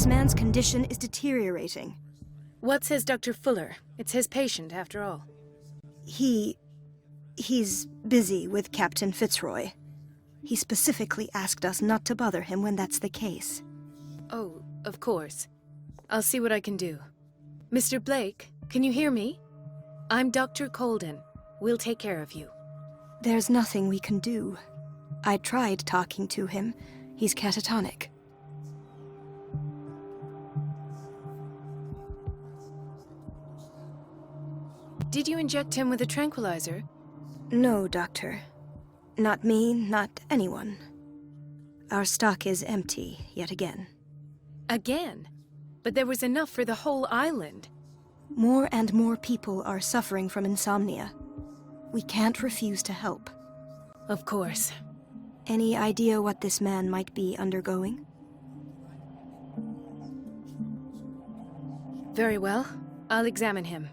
This man's condition is deteriorating. What says Dr. Fuller? It's his patient, after all. He's busy with Captain Fitzroy. He specifically asked us not to bother him when that's the case. Oh, of course. I'll see what I can do. Mr. Blake, can you hear me? I'm Dr. Colden. We'll take care of you. There's nothing we can do. I tried talking to him. He's catatonic. Did you inject him with a tranquilizer? No, Doctor. Not me, not anyone. Our stock is empty, yet again. Again? But there was enough for the whole island. More and more people are suffering from insomnia. We can't refuse to help. Of course. Any idea what this man might be undergoing? Very well. I'll examine him.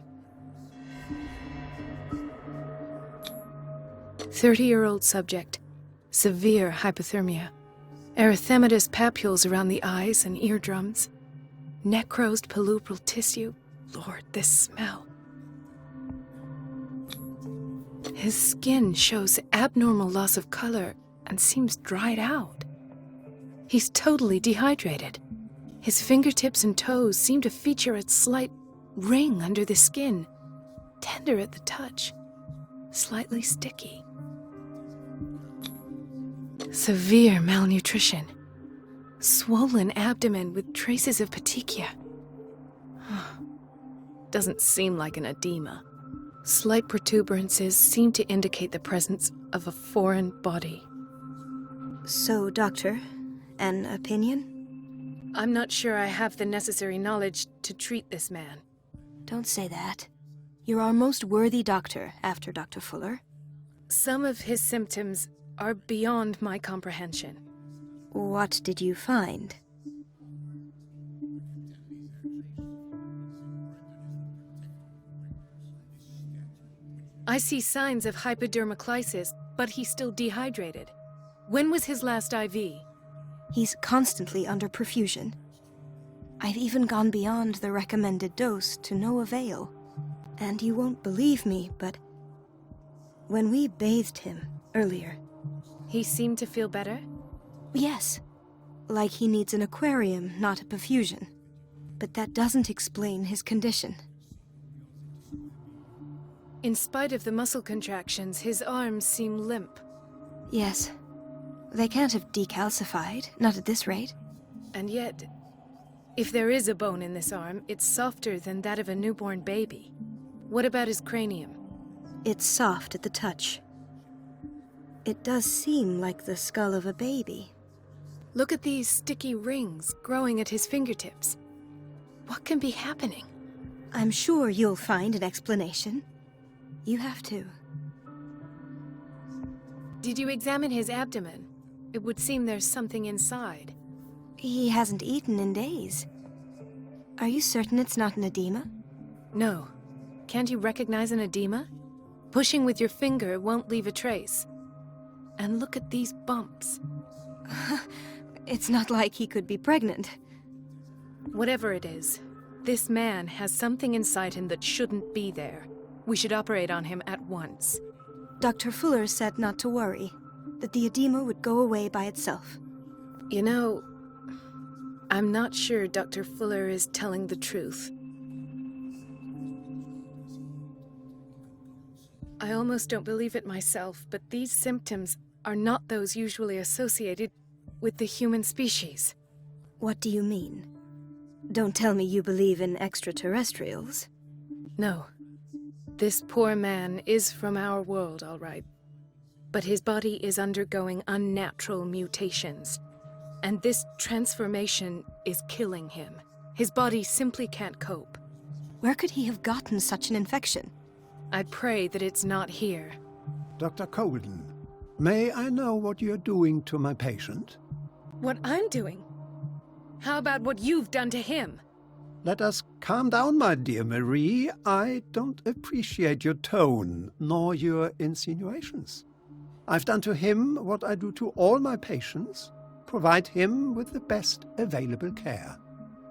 30-year-old subject. Severe hypothermia. Erythematous papules around the eyes and eardrums. Necrosed palpebral tissue. Lord, this smell. His skin shows abnormal loss of color and seems dried out. He's totally dehydrated. His fingertips and toes seem to feature a slight ring under the skin, tender at the touch, slightly sticky. Severe malnutrition. Swollen abdomen with traces of petechia. Doesn't seem like an edema. Slight protuberances seem to indicate the presence of a foreign body. So, Doctor, an opinion? I'm not sure I have the necessary knowledge to treat this man. Don't say that. You're our most worthy doctor after Dr. Fuller. Some of his symptoms are beyond my comprehension. What did you find? I see signs of hypodermoclysis, but he's still dehydrated. When was his last IV? He's constantly under perfusion. I've even gone beyond the recommended dose to no avail. And you won't believe me, but when we bathed him earlier... He seemed to feel better? Yes. Like he needs an aquarium, not a perfusion. But that doesn't explain his condition. In spite of the muscle contractions, his arms seem limp. Yes. They can't have decalcified, not at this rate. And yet, if there is a bone in this arm, it's softer than that of a newborn baby. What about his cranium? It's soft at the touch. It does seem like the skull of a baby. Look at these sticky rings growing at his fingertips. What can be happening? I'm sure you'll find an explanation. You have to. Did you examine his abdomen? It would seem there's something inside. He hasn't eaten in days. Are you certain it's not an edema? No. Can't you recognize an edema? Pushing with your finger won't leave a trace. And look at these bumps. It's not like he could be pregnant. Whatever it is, this man has something inside him that shouldn't be there. We should operate on him at once. Dr. Fuller said not to worry, that the edema would go away by itself. You know, I'm not sure Dr. Fuller is telling the truth. I almost don't believe it myself, but these symptoms are not those usually associated with the human species. What do you mean? Don't tell me you believe in extraterrestrials. No. This poor man is from our world, all right. But his body is undergoing unnatural mutations. And this transformation is killing him. His body simply can't cope. Where could he have gotten such an infection? I pray that it's not here. Dr. Colden, may I know what you're doing to my patient? What I'm doing? How about what you've done to him? Let us calm down, my dear Marie. I don't appreciate your tone, nor your insinuations. I've done to him what I do to all my patients, provide him with the best available care.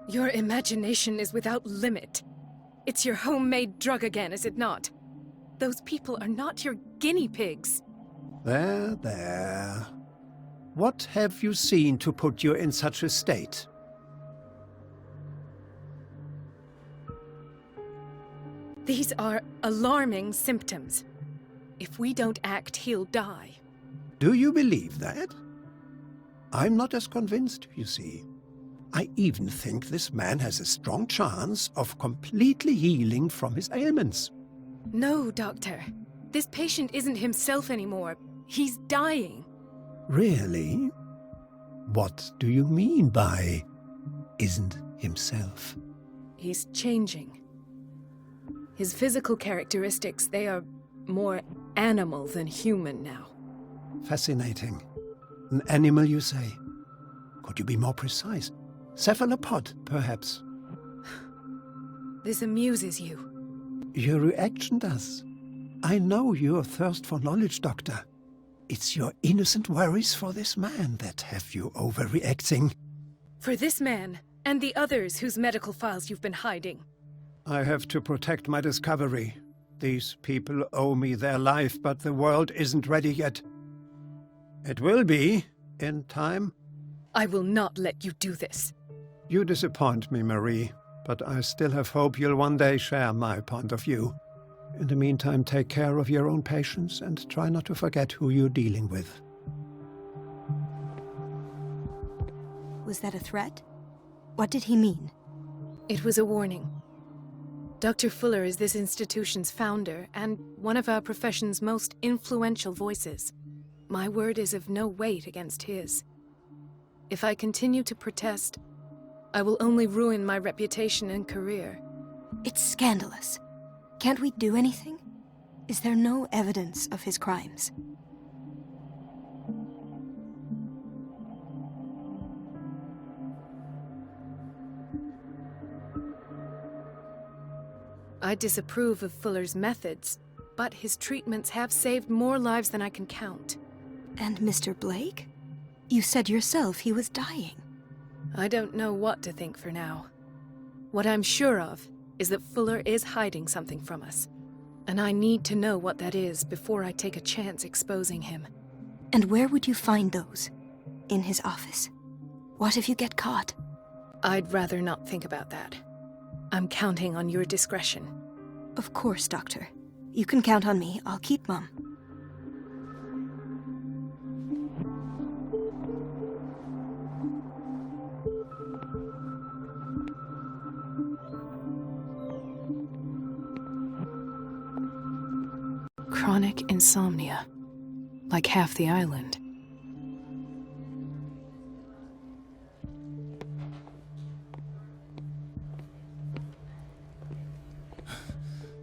Your imagination is without limit. It's your homemade drug again, is it not? Those people are not your guinea pigs. There, there. What have you seen to put you in such a state? These are alarming symptoms. If we don't act, he'll die. Do you believe that? I'm not as convinced, you see. I even think this man has a strong chance of completely healing from his ailments. No, Doctor. This patient isn't himself anymore. He's dying. Really? What do you mean by isn't himself? He's changing. His physical characteristics, they are more animal than human now. Fascinating. An animal, you say? Could you be more precise? Cephalopod, perhaps? This amuses you. Your reaction does. I know your thirst for knowledge, Doctor. It's your innocent worries for this man that have you overreacting. For this man, and the others whose medical files you've been hiding. I have to protect my discovery. These people owe me their life, but the world isn't ready yet. It will be, in time. I will not let you do this. You disappoint me, Marie, but I still have hope you'll one day share my point of view. In the meantime, take care of your own patients and try not to forget who you're dealing with. Was that a threat? What did he mean? It was a warning. Dr. Fuller is this institution's founder and one of our profession's most influential voices. My word is of no weight against his. If I continue to protest, I will only ruin my reputation and career. It's scandalous. Can't we do anything? Is there no evidence of his crimes? I disapprove of Fuller's methods, but his treatments have saved more lives than I can count. And Mr. Blake? You said yourself he was dying. I don't know what to think for now. What I'm sure of is that Fuller is hiding something from us. And I need to know what that is before I take a chance exposing him. And where would you find those? In his office? What if you get caught? I'd rather not think about that. I'm counting on your discretion. Of course, Doctor. You can count on me. I'll keep Mum. Chronic insomnia. Like half the island.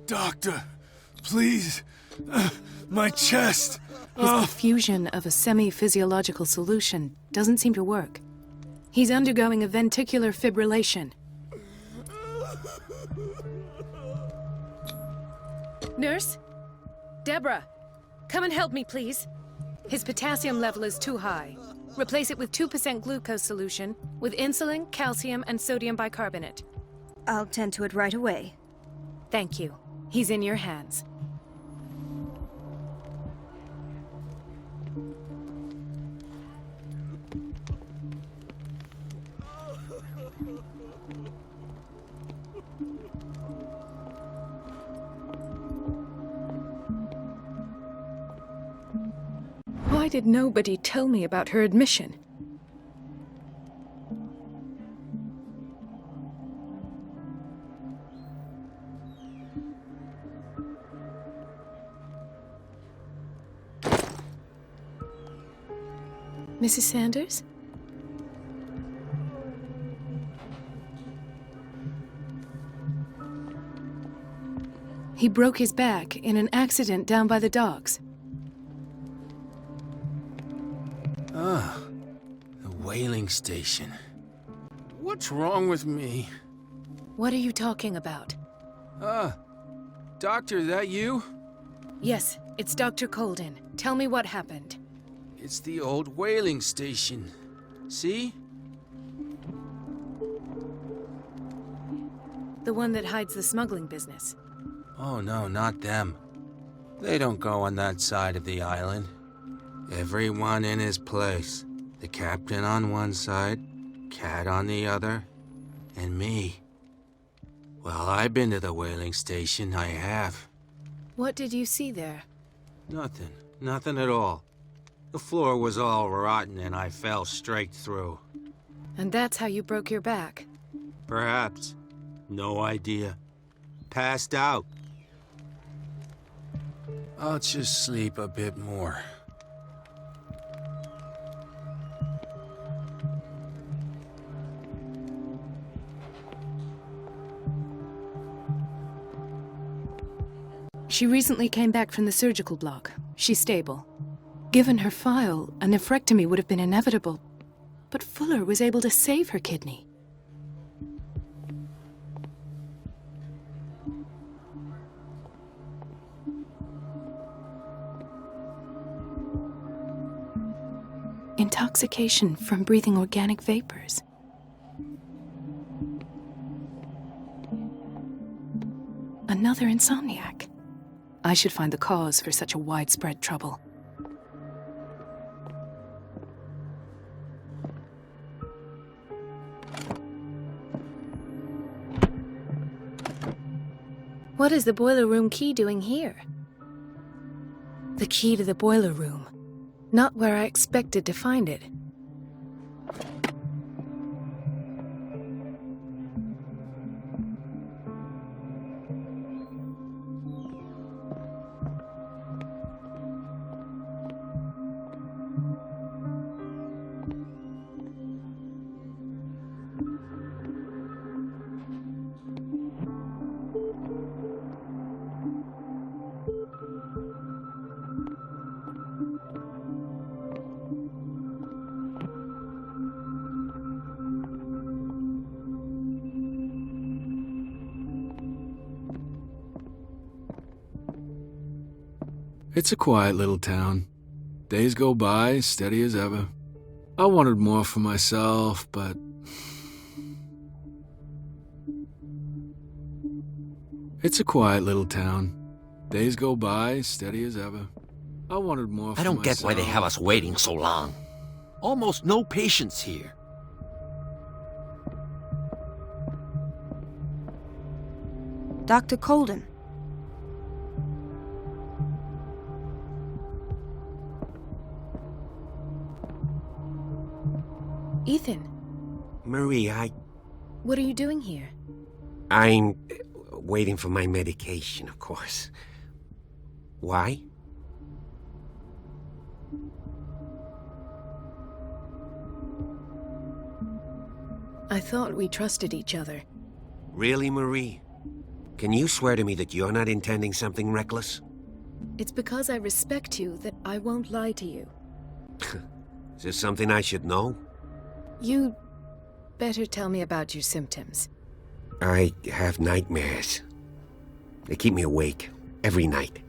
Doctor, please. My chest. His diffusion of a semi-physiological solution doesn't seem to work. He's undergoing a ventricular fibrillation. Nurse? Deborah, come and help me, please. His potassium level is too high. Replace it with 2% glucose solution with insulin, calcium, and sodium bicarbonate. I'll tend to it right away. Thank you. He's in your hands. Why did nobody tell me about her admission? Mrs. Sanders? He broke his back in an accident down by the docks. Ah, the whaling station. What's wrong with me? What are you talking about? Doctor, that you? Yes, it's Dr. Colden. Tell me what happened. It's the old whaling station. See? The one that hides the smuggling business. Oh no, not them. They don't go on that side of the island. Everyone in his place. The captain on one side, Cat on the other, and me. Well, I've been to the whaling station, I have. What did you see there? Nothing. Nothing at all. The floor was all rotten and I fell straight through. And that's how you broke your back? Perhaps. No idea. Passed out. I'll just sleep a bit more. She recently came back from the surgical block. She's stable. Given her file, a nephrectomy would have been inevitable. But Fuller was able to save her kidney. Intoxication from breathing organic vapors. Another insomniac. I should find the cause for such a widespread trouble. What is the boiler room key doing here? The key to the boiler room. Not where I expected to find it. It's a quiet little town. Days go by, steady as ever. I wanted more for myself, but... It's a quiet little town. Days go by, steady as ever. I wanted more for myself. I don't get why they have us waiting so long. Almost no patience here. Dr. Colden. Ethan, Marie, what are you doing here? I'm waiting for my medication, of course. Why? I thought we trusted each other. Really, Marie? Can you swear to me that you're not intending something reckless? It's because I respect you that I won't lie to you. Is there something I should know? You'd better tell me about your symptoms. I have nightmares. They keep me awake every night.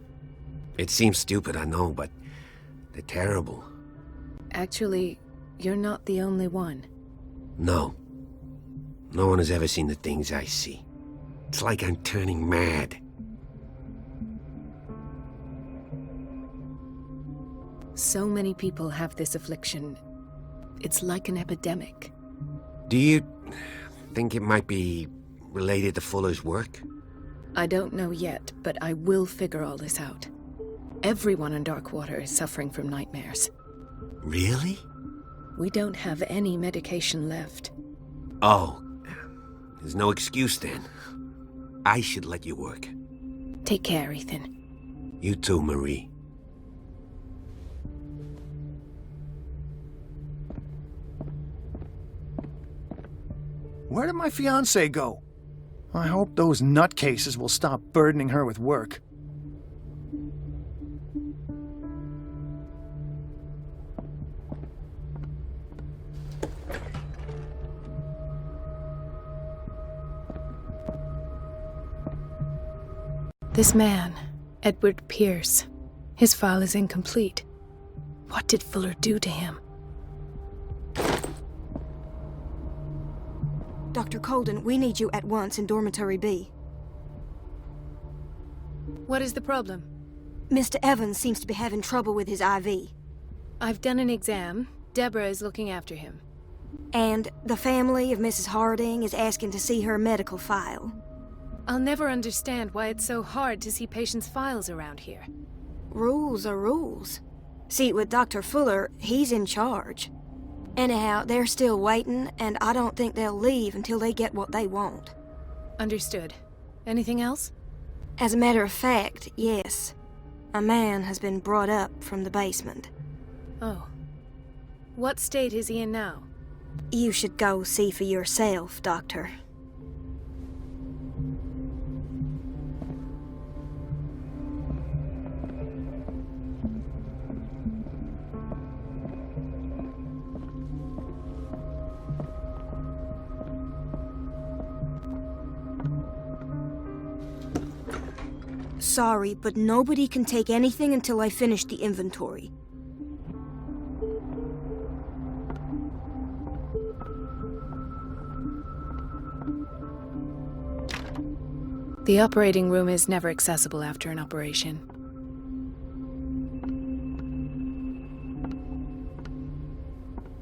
It seems stupid, I know, but they're terrible. Actually, you're not the only one. No. No one has ever seen the things I see. It's like I'm turning mad. So many people have this affliction. It's like an epidemic. Do you think it might be related to Fuller's work? I don't know yet, but I will figure all this out. Everyone in Darkwater is suffering from nightmares. Really? We don't have any medication left. Oh, there's no excuse then. I should let you work. Take care, Ethan. You too, Marie. Where did my fiancée go? I hope those nutcases will stop burdening her with work. This man, Edward Pierce, his file is incomplete. What did Fuller do to him? Dr. Colden, we need you at once in Dormitory B. What is the problem? Mr. Evans seems to be having trouble with his IV. I've done an exam. Deborah is looking after him. And the family of Mrs. Harding is asking to see her medical file. I'll never understand why it's so hard to see patients' files around here. Rules are rules. See, with Dr. Fuller, he's in charge. Anyhow, they're still waiting, and I don't think they'll leave until they get what they want. Understood. Anything else? As a matter of fact, yes. A man has been brought up from the basement. Oh. What state is he in now? You should go see for yourself, Doctor. Sorry, but nobody can take anything until I finish the inventory. The operating room is never accessible after an operation.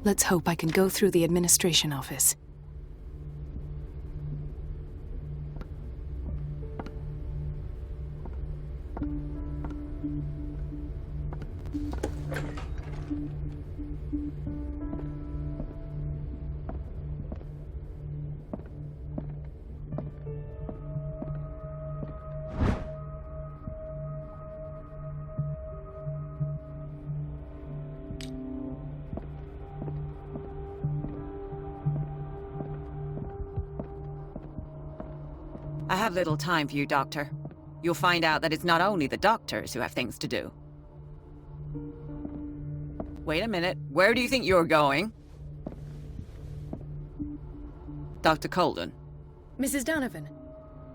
Let's hope I can go through the administration office. I have little time for you, Doctor. You'll find out that it's not only the doctors who have things to do. Wait a minute. Where do you think you're going? Dr. Colden. Mrs. Donovan.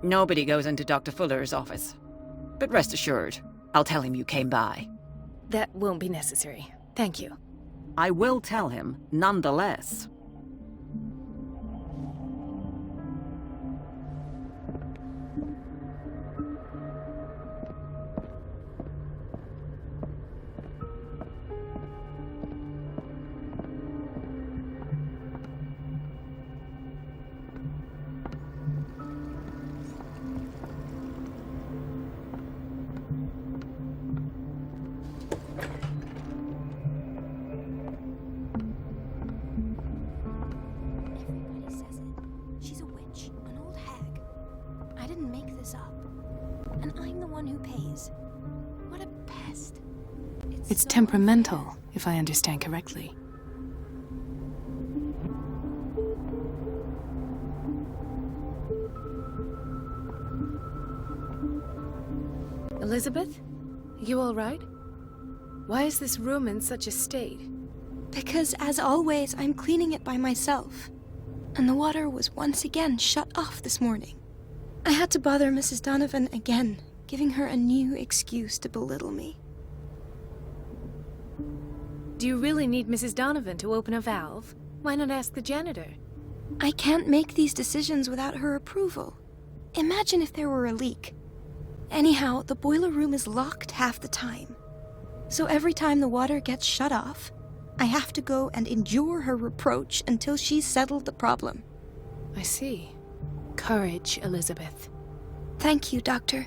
Nobody goes into Dr. Fuller's office. But rest assured, I'll tell him you came by. That won't be necessary. Thank you. I will tell him, nonetheless. It's temperamental, if I understand correctly. Elizabeth? You all right? Why is this room in such a state? Because, as always, I'm cleaning it by myself. And the water was once again shut off this morning. I had to bother Mrs. Donovan again, giving her a new excuse to belittle me. Do you really need Mrs. Donovan to open a valve? Why not ask the janitor? I can't make these decisions without her approval. Imagine if there were a leak. Anyhow, the boiler room is locked half the time. So every time the water gets shut off, I have to go and endure her reproach until she's settled the problem. I see. Courage, Elizabeth. Thank you, Doctor.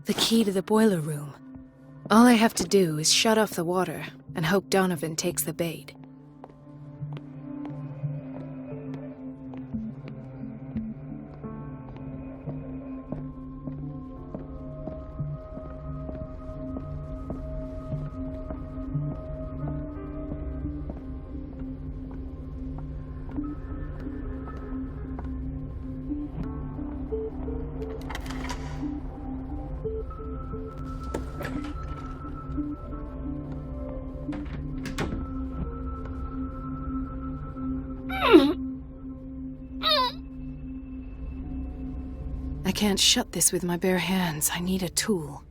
The key to the boiler room. All I have to do is shut off the water and hope Donovan takes the bait. can't shut this with my bare hands. I need a tool.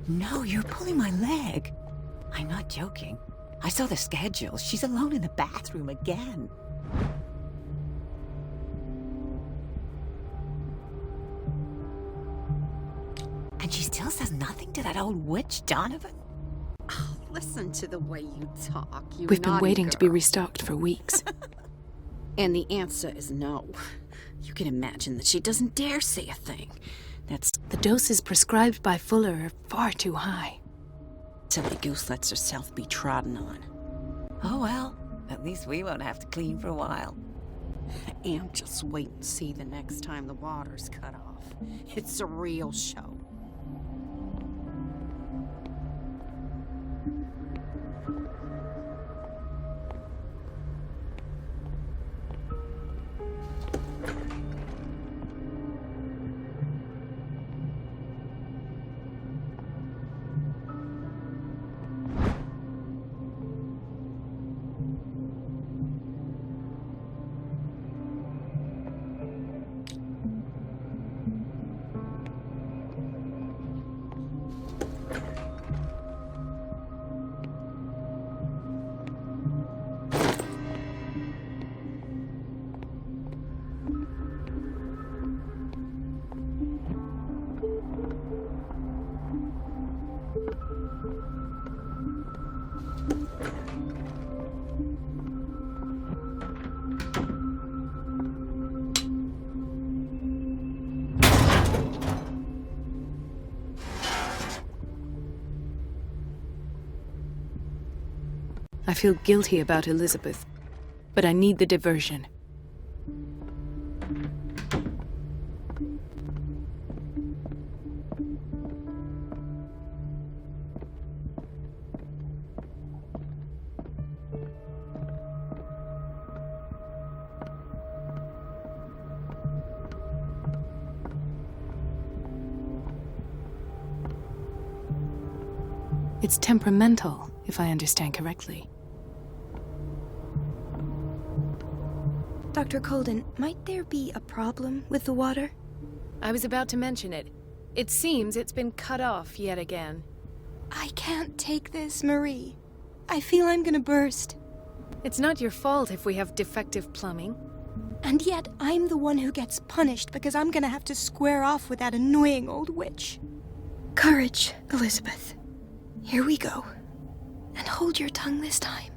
No, you're pulling my leg. I'm not joking. I saw the schedule. She's alone in the bathroom again. And she still says nothing to that old witch, Donovan? Oh, listen to the way you talk, you We've been naughty waiting to be girl. restocked for weeks. And the answer is no. You can imagine that she doesn't dare say a thing. That's The doses prescribed by Fuller are far too high. silly goose lets herself be trodden on. Oh well, at least we won't have to clean for a while. And just wait and see the next time the water's cut off. It's a real show. I feel guilty about Elizabeth, but I need the diversion. It's temperamental, if I understand correctly. Dr. Colden, might there be a problem with the water? I was about to mention it. It seems it's been cut off yet again. I can't take this, Marie. I feel I'm gonna burst. It's not your fault if we have defective plumbing. And yet, I'm the one who gets punished because I'm gonna have to square off with that annoying old witch. Courage, Elizabeth. Here we go. And hold your tongue this time.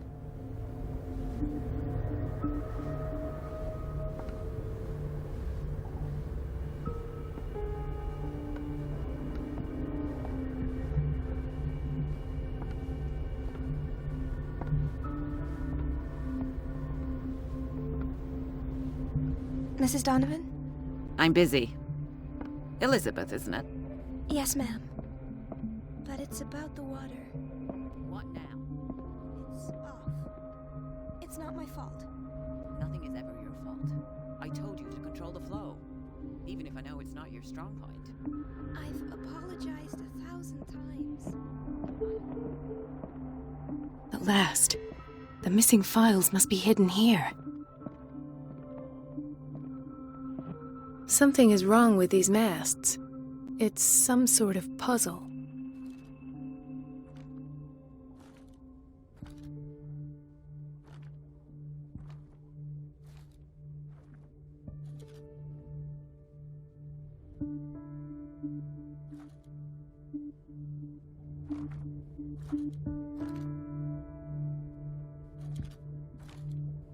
Mrs. Donovan? I'm busy. Elizabeth, isn't it? Yes, ma'am. But it's about the water. What now? It's off. It's not my fault. Nothing is ever your fault. I told you to control the flow. Even if I know it's not your strong point. I've apologized 1,000 times. At last, the missing files must be hidden here. Something is wrong with these masts. It's some sort of puzzle.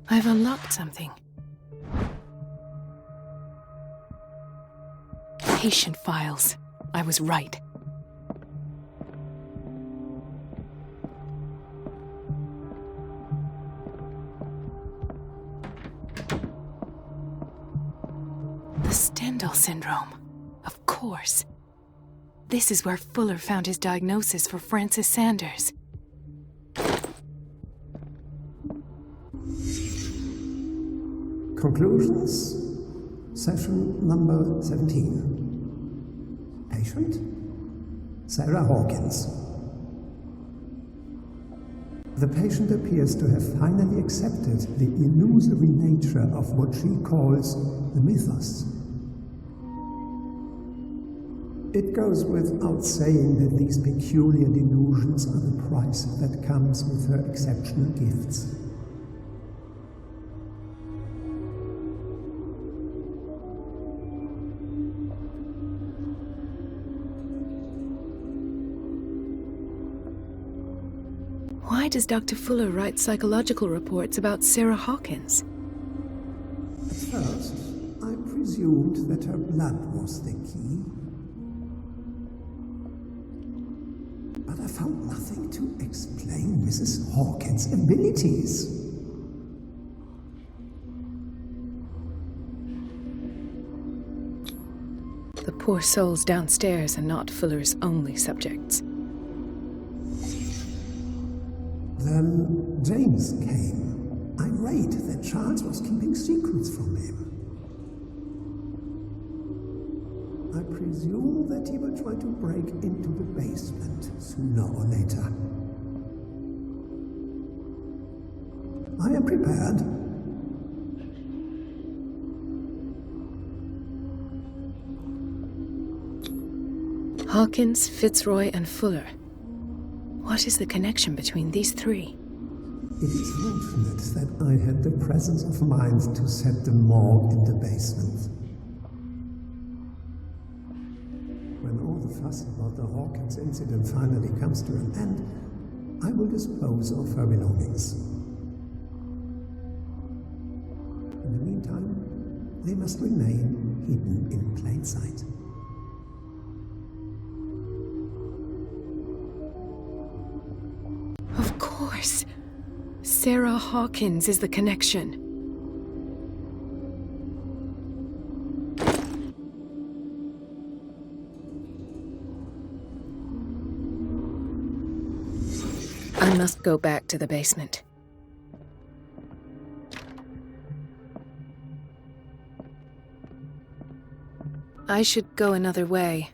I've unlocked something. Patient files. I was right. The Stendhal syndrome. Of course. This is where Fuller found his diagnosis for Francis Sanders. Conclusions. Session number 17. Patient? Sarah Hawkins. The patient appears to have finally accepted the illusory nature of what she calls the mythos. It goes without saying that these peculiar delusions are the price that comes with her exceptional gifts. Why does Dr. Fuller write psychological reports about Sarah Hawkins? At first, I presumed that her blood was the key. But I found nothing to explain Mrs. Hawkins' abilities. The poor souls downstairs are not Fuller's only subjects. Then James came, irate that Charles was keeping secrets from him. I presume that he will try to break into the basement sooner or later. I am prepared. Hawkins, Fitzroy, and Fuller. What is the connection between these three? It is fortunate that I had the presence of mind to set the morgue in the basement. When all the fuss about the Hawkins incident finally comes to an end, I will dispose of her belongings. In the meantime, they must remain hidden in plain sight. Of course. Sarah Hawkins is the connection. I must go back to the basement. I should go another way.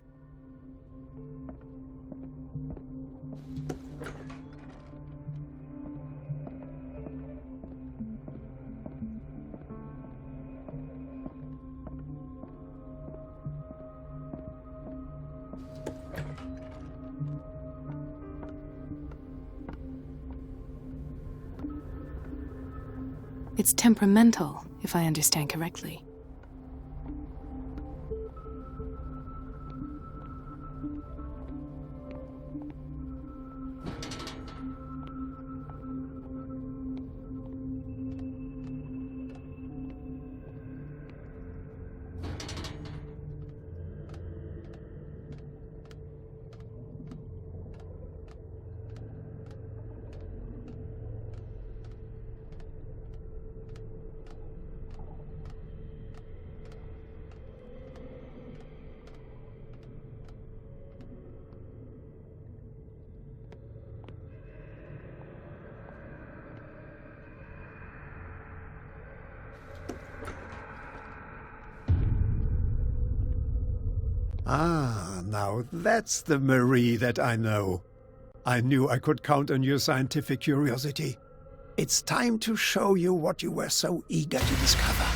It's temperamental, if I understand correctly. Ah, now that's the Marie that I know. I knew I could count on your scientific curiosity. It's time to show you what you were so eager to discover.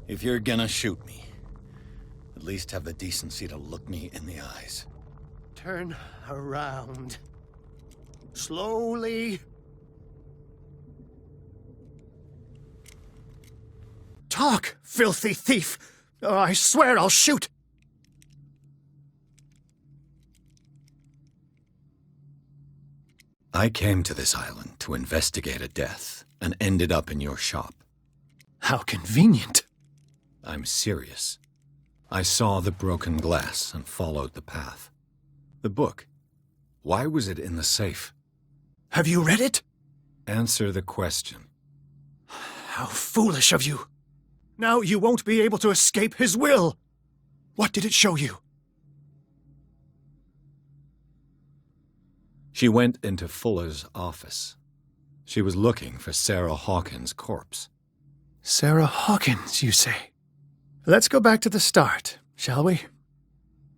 If you're gonna shoot me, at least have the decency to look me in the eyes. Turn around. Slowly. Talk, filthy thief! Or I swear I'll shoot! I came to this island to investigate a death, and ended up in your shop. How convenient. I'm serious. I saw the broken glass and followed the path. The book. Why was it in the safe? Have you read it? Answer the question. How foolish of you. Now you won't be able to escape his will. What did it show you? She went into Fuller's office. She was looking for Sarah Hawkins' corpse. Sarah Hawkins, you say? Let's go back to the start, shall we?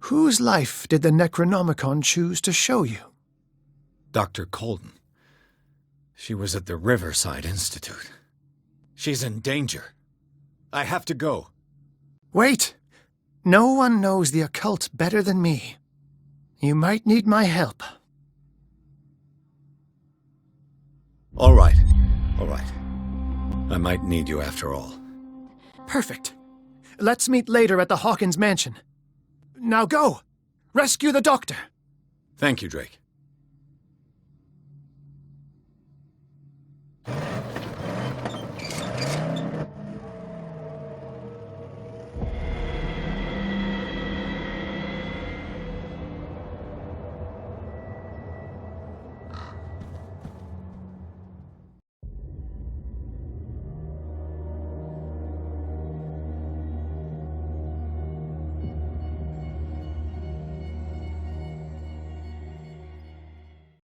Whose life did the Necronomicon choose to show you? Dr. Colden. She was at the Riverside Institute. She's in danger. I have to go. Wait! No one knows the occult better than me. You might need my help. All right. I might need you after all. Perfect. Let's meet later at the Hawkins mansion. Now go! Rescue the doctor! Thank you, Drake.